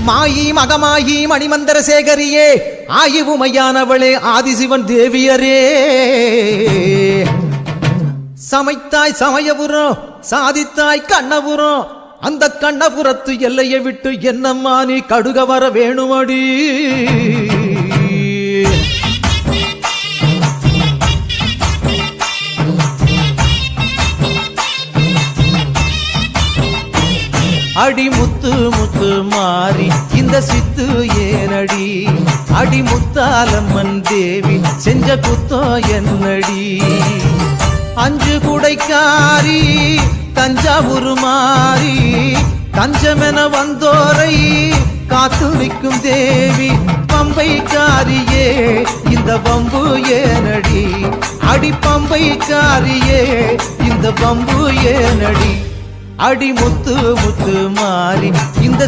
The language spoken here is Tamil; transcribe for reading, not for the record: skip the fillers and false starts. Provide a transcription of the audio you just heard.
மாயி மகமாயி மணிமந்தர சேகரியே ஆயுவுமையானவளே ஆதிசிவன் தேவியரே சமைத்தாய் சமயபுரம் சாதித்தாய் கண்ணபுரம் அந்த கண்ணபுரத்து எல்லையை விட்டு என்னம்மா நீ கடுக வர வேணுமடி அடி முத்து முத்து மாறி இந்த சித்து ஏனடி அடி முத்தாலம்மன் தேவி செஞ்ச குத்தோ என்னடி அஞ்சு குடைக்காரி தஞ்சாவூர் மாறி தஞ்சமென வந்தோரை காத்து நிற்கும் தேவி பம்பைக்காரியே இந்த பம்பு ஏனடி அடி பம்பைக்காரியே இந்த பம்பு ஏனடி அடி முத்து முத்து மாறி இந்த